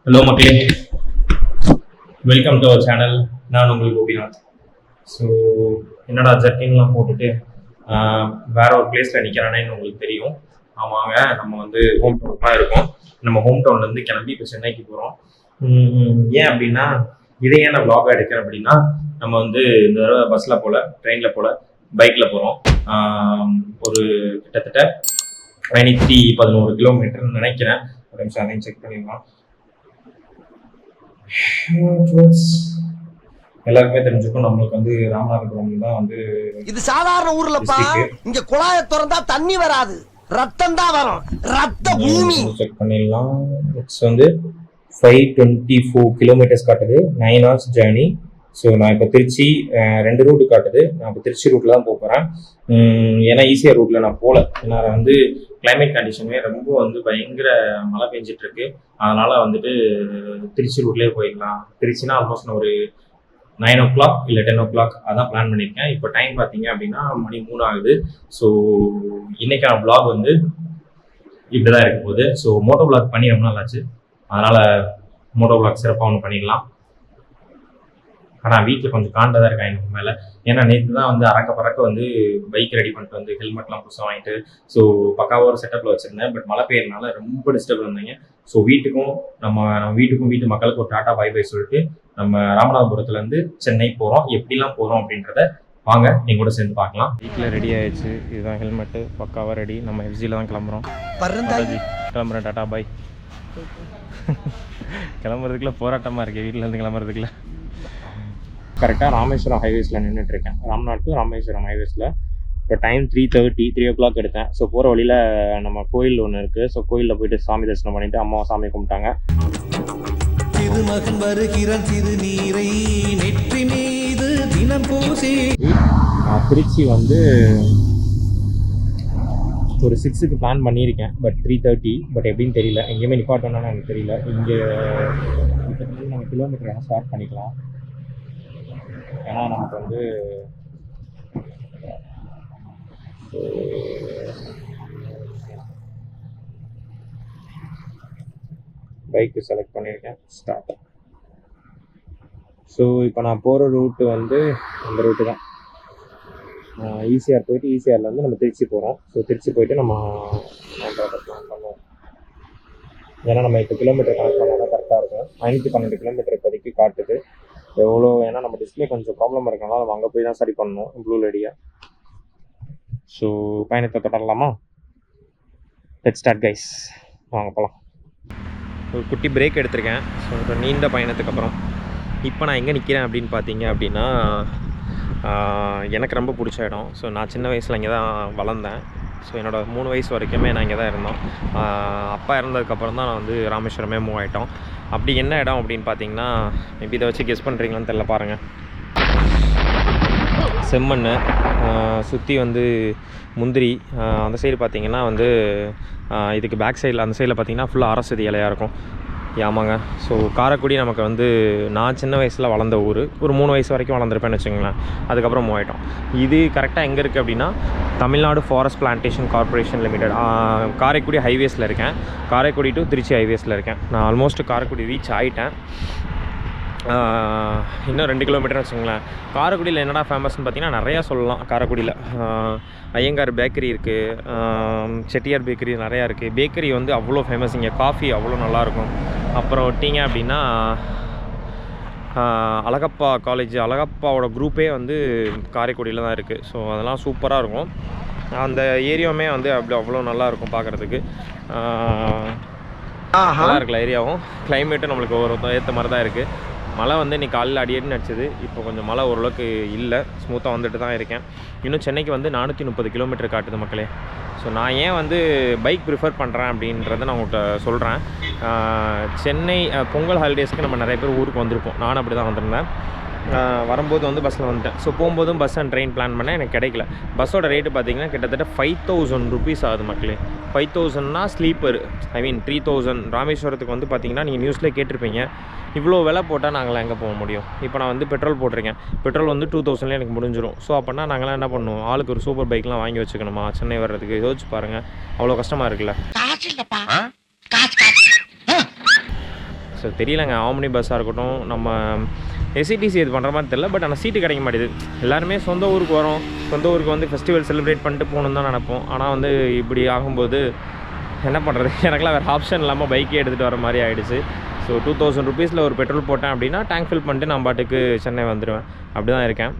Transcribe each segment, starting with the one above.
Hello மக்களே, welcome to our channel. நான் உங்கள் கோபிநாத். ஸோ என்னடா ஜர்க்கின்லாம் போட்டுட்டு வேற ஒரு பிளேஸில் நிற்கிறானேன்னு உங்களுக்கு தெரியும். ஆமாங்க, நம்ம வந்து ஹோம் டவுன் இருக்கோம். நம்ம ஹோம் டவுன்லேருந்து கிளம்பி இப்போ சென்னைக்கு போகிறோம். ஏன் அப்படின்னா, இதை ஏன் நான் vlog எடுக்கிறேன் அப்படின்னா, நம்ம வந்து இந்த தடவை பஸ்ஸில் போகல, ட்ரெயினில் போகல, பைக்கில் போகிறோம். ஒரு கிட்டத்தட்ட 11 கிலோமீட்டர்னு நினைக்கிறேன். ஒரு நிமிஷம் அதையும் செக் பண்ணிடலாம். எல்லாருக்குமே தெரிஞ்சுக்கும், நம்மளுக்கு வந்து ராமநாதபுரம் தான் வந்து இது சாதாரண ஊர்லப்பா. இங்க குழாய திறந்தா தண்ணி வராது, ரத்தம் தான் வரும். ரத்த பூமி. செக் பண்ணிடலாம். இட்ஸ் வந்து 524 கிலோமீட்டர்ஸ் காட்டுது. 9 hours ஜேர்னி. ஸோ நான் இப்போ திருச்சி 2 ரூட்டு காட்டுது. நான் இப்போ திருச்சி ரூட்டில் தான் போகிறேன். ஏன்னா ஈஸியாக ரூட்டில் நான் போகல. ஏன்னா வந்து கிளைமேட் கண்டிஷனுமே ரொம்ப வந்து பயங்கர மழை பெஞ்சிட்டு இருக்கு. அதனால் வந்துட்டு திருச்சி ரூட்லேயே போயிடலாம். திருச்சினா ஆல்மோஸ்ட் நான் ஒரு 9 o'clock இல்லை 10 o'clock அதான் பிளான் பண்ணியிருக்கேன். இப்போ டைம் பார்த்தீங்க அப்படின்னா மணி 3 ஆகுது. ஸோ இன்னைக்கான vlog வந்து இப்படி தான் இருக்க போகுது. ஸோ மோட்டோ vlog பண்ணி ரொம்ப நாள் ஆச்சு. அதனால் மோட்டோ vlog சிறப்பாக ஒன்று பண்ணிடலாம். ஆனால் வீட்டில் கொஞ்சம் காண்டதாக இருக்கேன் எனக்கு மேலே. ஏன்னா நேற்று தான் வந்து அறக்க பறக்க வந்து பைக் ரெடி பண்ணிட்டு வந்து ஹெல்மெட்லாம் புதுசாக வாங்கிட்டு ஸோ பக்காவாக ஒரு செட்டப்பில் வச்சுருந்தேன். பட் மழை பெய்யறதுனால ரொம்ப டிஸ்டர்ப் இருந்தீங்க. ஸோ நம்ம வீட்டுக்கும் வீட்டு மக்களுக்கு ஒரு டாட்டா பை பை சொல்லிட்டு நம்ம ராமநாதபுரத்துலேருந்து சென்னை போகிறோம். எப்படிலாம் போகிறோம் அப்படின்றத வாங்க என் கூட சேர்ந்து பார்க்கலாம். வீட்டில் ரெடி ஆயிடுச்சு. இதுதான் ஹெல்மெட்டு, பக்காவாக ரெடி. நம்ம எஃப்ஜியில் தான் கிளம்புறோம். கிளம்புறேன், டாட்டா பாய். கிளம்புறதுக்குள்ள போராட்டமாக இருக்குது வீட்டிலேருந்து கிளம்புறதுக்குள்ள. கரெக்டாக ராமேஸ்வரம் ஹைவேஸில் நின்றுட்டுருக்கேன். ராம்நாத் டு ராமேஸ்வரம் ஹைவேஸில். இப்போ டைம் 3:30, 3 o'clock எடுத்தேன். ஸோ போகிற வழியில் நம்ம கோயில் ஒன்று இருக்குது. ஸோ கோயிலில் போயிட்டு சாமி தரிசனம் பண்ணிவிட்டு அம்மாவை சாமி கும்பிட்டாங்க. திருமகன் வருகிறான் திருநீரை நெற்றி மீது தினம் பூசி. திருச்சி வந்து ஒரு 6க்கு பிளான் பண்ணியிருக்கேன். பட் 3:30. பட் எப்படின்னு தெரியல, எங்கேயுமே நிப்பாட்டோன்னா எனக்கு தெரியல. இங்கே இப்போ நம்ம கிலோமீட்டர் ஸ்டார்ட் பண்ணிக்கலாம். ஏன்னா நமக்கு வந்து பைக்கு செலக்ட் பண்ணியிருக்கேன். ஸ்டார்ட். ஸோ இப்போ நான் போகிற ரூட்டு வந்து அந்த ரூட்டு தான். ஈசிஆர் போயிட்டு ஈசிஆர்லேருந்து நம்ம திருச்சி போகிறோம். ஸோ திருச்சி போயிட்டு நம்ம பிளான் பண்ணுவோம். ஏன்னா நம்ம 8 கிலோமீட்டர் கனெக்ட் பண்ணால் தான் கரெக்டாக இருக்கும். 512 கிலோமீட்டர் இப்போதைக்கு காட்டுது. எவ்வளோ, ஏன்னா நம்ம டிஸ்பிளே கொஞ்சம் ப்ராப்ளம் இருக்கனால நம்ம அங்கே போய் தான் சரி பண்ணணும் ப்ளூ லேடியாக. ஸோ பயணத்தை தொடரலாமா? லெட்ஸ் ஸ்டார்ட் கைஸ், வாங்க போகலாம். ஒரு குட்டி பிரேக் எடுத்திருக்கேன். ஸோ இப்போ நீண்ட பயணத்துக்கு அப்புறம் இப்போ நான் எங்கே நிற்கிறேன் அப்படின்னு பார்த்தீங்க அப்படின்னா, எனக்கு ரொம்ப பிடிச்ச இடம். ஸோ நான் சின்ன வயசில் இங்கே தான் வளர்ந்தேன். ஸோ என்னோடய 3 வயசு வரைக்குமே நான் இங்கே தான் இருந்தோம். அப்பா இறந்ததுக்கப்புறம் தான் நான் வந்து ராமேஸ்வரமே மூவ் ஆகிட்டோம். அப்படி என்ன இடம் அப்படின்னு பார்த்தீங்கன்னா, மேபி இதை வச்சு கெஸ் பண்ணுறீங்களான்னு தெரியல, பாருங்கள். செம்மண், சுற்றி வந்து முந்திரி. அந்த சைடு பார்த்திங்கன்னா வந்து இதுக்கு பேக் சைடில் அந்த சைடில் பார்த்திங்கன்னா ஃபுல்லாக அரசதி இலையாக இருக்கும். ஆமாங்க. ஸோ காரைக்குடி நமக்கு வந்து நான் சின்ன வயசில் வளர்ந்த ஊர். ஒரு 3 வயசு வரைக்கும் வளர்ந்துருப்பேன்னு வச்சுங்களேன். அதுக்கப்புறம் மூவ் ஆகிட்டோம். இது கரெக்டாக எங்கே இருக்குது அப்படின்னா, Tamil Nadu forest plantation corporation limited, Karaikudi ஹைவேஸில் இருக்கேன். காரைக்குடி டு திருச்சி ஹைவேஸில் இருக்கேன். நான் ஆல்மோஸ்ட் காரைக்குடி ரீச் ஆகிட்டேன். இன்னும் 2 கிலோமீட்டர் வச்சுங்களேன். காரைக்குடியில் என்னடா ஃபேமஸ்ன்னு பார்த்தீங்கன்னா நிறையா சொல்லலாம். காரைக்குடியில் ஐயங்கார் பேக்கரி இருக்குது, செட்டியார் பேக்கரி நிறையா இருக்குது. பேக்கரி வந்து அவ்வளோ ஃபேமஸ். இங்கே காஃபி அவ்வளோ நல்லாயிருக்கும். அப்புறம் விட்டீங்க அப்படின்னா அழகப்பா காலேஜ், அழகப்பாவோட குரூப்பே வந்து காரைக்குடியில் தான் இருக்குது. ஸோ அதெல்லாம் சூப்பராக இருக்கும். அந்த ஏரியாவுமே வந்து அவ்வளோ நல்லாயிருக்கும் பார்க்குறதுக்கு. நல்லா இருக்குல்ல ஏரியாவும். கிளைமேட்டும் நம்மளுக்கு ஒரு ஏற்ற மாதிரி தான் இருக்குது. மழை வந்து இன்றைக்கி காலையில் அடியடின்னு அடிச்சது. இப்போ கொஞ்சம் மழை ஓரளவுக்கு இல்லை, ஸ்மூத்தாக வந்துட்டு தான் இருக்கேன். இன்னும் சென்னைக்கு வந்து 430 கிலோமீட்டர் காட்டுது மக்களே. ஸோ நான் ஏன் வந்து பைக் ப்ரிஃபர் பண்ணுறேன் அப்படின்றத நான் உங்கள்கிட்ட சொல்கிறேன். சென்னை பொங்கல் ஹாலிடேஸ்க்கு நம்ம நிறைய பேர் ஊருக்கு வந்திருப்போம். நானும் அப்படி தான் வந்திருந்தேன். வரும்போது வந்து பஸ்ஸில் வந்துட்டேன். ஸோ போகும்போதும் பஸ் அண்ட் ட்ரெயின் பிளான் பண்ணேன், எனக்கு கிடைக்கல. பஸ்ஸோட ரேட்டு பார்த்திங்கன்னா கிட்டத்தட்ட 5000 rupees ஆகுது மக்களே. 5000னா ஸ்லீப்பர், ஐ மீன் 3000. ராமேஸ்வரத்துக்கு வந்து பார்த்திங்கன்னா நீங்கள் நியூஸில் கேட்டிருப்பீங்க, இவ்வளோ விலை போட்டால் நாங்களாம் எங்கே போக முடியும். இப்போ நான் வந்து பெட்ரோல் போட்டிருக்கேன். பெட்ரோல் வந்து 2000 எனக்கு முடிஞ்சிடும். ஸோ அப்படின்னா நாங்களாம் என்ன பண்ணுவோம், ஆளுக்கு ஒரு சூப்பர் பைக்லாம் வாங்கி வச்சுக்கணுமா சென்னை வர்றதுக்கு? யோசிச்சு பாருங்கள், அவ்வளோ கஷ்டமாக இருக்குல்ல. ஸோ தெரியலங்க, ஆம்னி பஸ்ஸாக இருக்கட்டும், நம்ம எஸ்சிடிசி இது பண்ணுற மாதிரி தெரியல. பட் ஆனால் சீட்டு கிடைக்க மாட்டேது. எல்லாருமே சொந்த ஊருக்கு வரோம், சொந்த ஊருக்கு வந்து ஃபெஸ்டிவல் செலிப்ரேட் பண்ணிட்டு போகணுன்னு தான் நினைப்போம். ஆனால் வந்து இப்படி ஆகும்போது என்ன பண்ணுறது, எனக்குலாம் வேறு ஆப்ஷன் இல்லாமல் பைக்கே எடுத்துகிட்டு வர மாதிரி ஆகிடுச்சு. ஸோ 2000 ருபீஸில் ஒரு பெட்ரோல் போட்டேன் அப்படின்னா டேங்க் ஃபில் பண்ணிட்டு நான் பாட்டுக்கு சென்னை வந்துடுவேன். அப்படி தான் இருக்கேன்.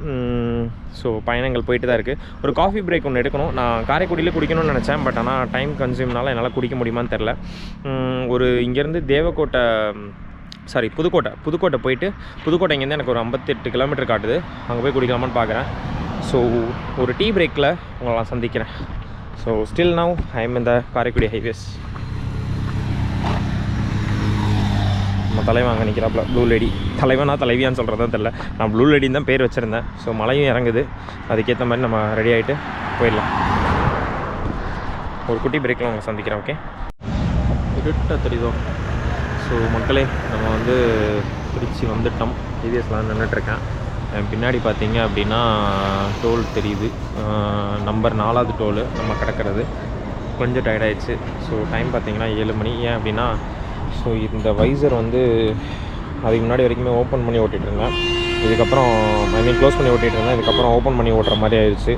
ஸோ பயணங்கள் போயிட்டு தான் இருக்குது. ஒரு காஃபி பிரேக் ஒன்று எடுக்கணும். நான் காரைக்குடியில் குடிக்கணும்னு நினச்சேன். பட் ஆனால் டைம் கன்சியூம்னால என்னால் குடிக்க முடியுமான்னு தெரில. ஒரு இங்கேருந்து புதுக்கோட்டை போயிட்டு, புதுக்கோட்டை இங்கேருந்து எனக்கு ஒரு 58 கிலோமீட்டர் காட்டுது. அங்கே போய் குடிக்கலாமான்னு பார்க்குறேன். ஸோ ஒரு டீ பிரேக்கில் உங்களை நான் சந்திக்கிறேன். So still now I am இந்த காரைக்குடி ஹைவேஸ். நம்ம தலைவன் அங்கே நிற்கிறாப்புல, ப்ளூ லேடி. தலைவனா தலைவியான்னு சொல்கிறதான் தெரில. நான் ப்ளூ லேடின்னு தான் பேர் வச்சுருந்தேன். ஸோ மழையும் இறங்குது, அதுக்கேற்ற மாதிரி நம்ம ரெடி ஆகிட்டு போயிடலாம். ஒரு குட்டி பிரேக்கில் உங்களை சந்திக்கிறேன். ஓகே, இருட்டாக தெரியுதோ? ஸோ மக்களே, நம்ம வந்து திருச்சி வந்துட்டோம். ஹைவேஸ்லாம் நின்றுட்டுருக்கேன். பின்னாடி பார்த்தீங்க அப்படின்னா டோல் தெரியுது. நம்பர் 4வது டோலு நம்ம கிடக்கிறது. கொஞ்சம் டயர்டாயிடுச்சு. ஸோ டைம் பார்த்தீங்கன்னா 7 மணி. ஏன் அப்படின்னா ஸோ இந்த வைசர் வந்து அதுக்கு முன்னாடி வரைக்குமே ஓப்பன் பண்ணி ஓட்டிகிட்டு இருந்தேன். இதுக்கப்புறம் க்ளோஸ் பண்ணி ஓட்டிகிட்டு இருந்தேன். இதுக்கப்புறம் ஓப்பன் பண்ணி ஓட்டுற மாதிரி ஆயிடுச்சு.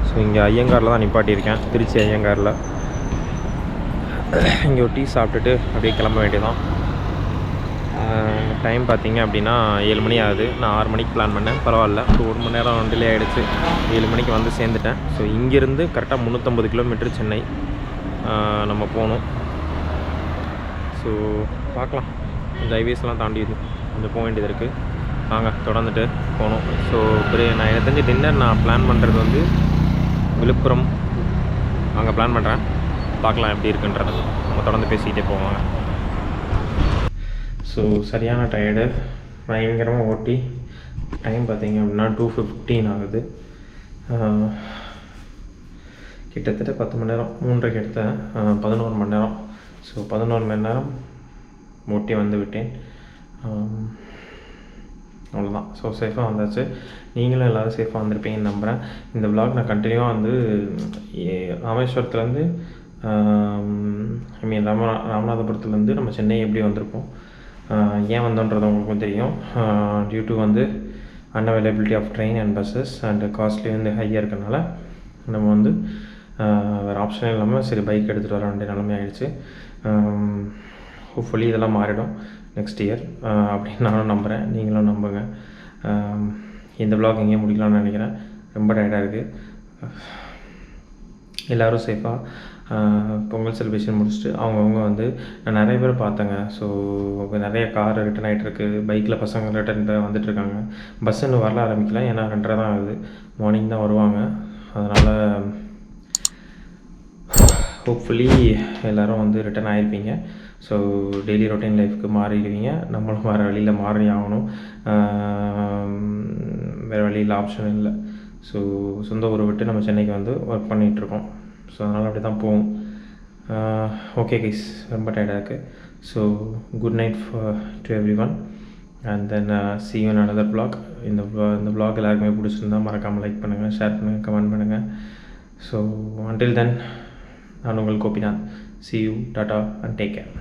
ஸோ இங்கே ஐயங்காரில் தான் நிப்பாட்டியிருக்கேன், திருச்சி ஐயங்காரில். இங்கே ஒரு டீ சாப்பிட்டுட்டு அப்படியே கிளம்ப வேண்டியதான். டைம் பார்த்தீங்க அப்படின்னா 7 மணி ஆகுது. நான் 6 மணிக்கு பிளான் பண்ணேன். பரவாயில்ல, ஒரு 1 மணி நேரம் டிலே ஆகிடுச்சு. 7 மணிக்கு வந்து சேர்ந்துட்டேன். ஸோ இங்கேருந்து கரெக்டாக 350 கிலோமீட்டர் சென்னை நம்ம போகணும். ஸோ பார்க்கலாம், கொஞ்சம் ஹைவேஸ்லாம் தாண்டி கொஞ்சம் போக வேண்டியது இருக்குது. வாங்க தொடர்ந்துட்டு போகணும். ஸோ நான் எனக்கு தெரிஞ்ச டின்னர் நான் பிளான் பண்ணுறது வந்து விழுப்புரம் அங்கே பிளான் பண்ணுறேன். பார்க்கலாம் எப்படி இருக்குன்றதை நம்ம தொடர்ந்து பேசிக்கிட்டே போவாங்க. ஸோ சரியான டயர்டு, பயங்கரமாக ஓட்டி டைம் பார்த்திங்க அப்படின்னா 2:15 ஆகுது. கிட்டத்தட்ட 10 மணி நேரம், 3:30 எடுத்தேன், 11 மணி நேரம். ஸோ 11 மணி நேரம் ஓட்டி வந்து விட்டேன். அவ்வளோதான். ஸோ சேஃபாக வந்தாச்சு. நீங்களும் எல்லோரும் சேஃபாக வந்திருப்பீங்கன்னு நம்புகிறேன். இந்த விலாக் நான் கண்டினியூவாக வந்து ராமேஸ்வரத்துலேருந்து ராமநாதபுரத்துலேருந்து நம்ம சென்னை எப்படி வந்திருப்போம், ஏன் வந்தோன்றது உங்களுக்கும் தெரியும். டியூ டு வந்து unavailability of train and buses and costly வந்து ஹையாக இருக்கனால நம்ம வந்து வேறு ஆப்ஷனே இல்லாமல் சரி பைக் எடுத்துகிட்டு வர வேண்டிய நிலைமை ஆகிடுச்சு. ஹோப்ஃபுல்லி இதெல்லாம் மாறிடும் நெக்ஸ்ட் இயர் அப்படின்னு நானும் நம்புகிறேன், நீங்களும் நம்புங்க. இந்த விலாக் எங்கேயும் முடிக்கலாம்னு நினைக்கிறேன். ரொம்ப டயர்டாக இருக்குது. எல்லோரும் சேஃபாக பொங்கல் செலிப்ரேஷன் முடிச்சுட்டு அவங்கவுங்க வந்து நான் நிறைய பேர் பார்த்தேங்க. ஸோ நிறைய கார் ரிட்டன் ஆகிட்டுருக்கு, பைக்கில் பசங்க ரிட்டன் வந்துட்டுருக்காங்க. பஸ் இன்னும் வரல ஆரம்பிக்கல, ஏன்னா 2:30 தான் ஆகுது. மார்னிங் தான் வருவாங்க. அதனால் ஹோப்ஃபுல்லி எல்லோரும் வந்து ரிட்டன் ஆகிருப்பீங்க. ஸோ டெய்லி ரொட்டீன் லைஃப்க்கு மாறிடுவீங்க. நம்மளும் வேறு வழியில் மாறி ஆகணும். வேறு வழியில் ஆப்ஷன் இல்லை. ஸோ சொந்த ஊரை விட்டு நம்ம சென்னைக்கு வந்து ஒர்க் பண்ணிகிட்ருக்கோம். ஸோ அதனால் அப்படி தான் போகும். ஓகே கைஸ், ரொம்ப டயர்டாக இருக்குது. So good night to every one and then see you in another vlog. இந்த vlog எல்லாருக்குமே பிடிச்சிருந்தா மறக்காமல் லைக் பண்ணுங்கள், ஷேர் பண்ணுங்கள், கமெண்ட் பண்ணுங்கள். ஸோ until then, நான் உங்கள் Gopinath. see you, tata and take care.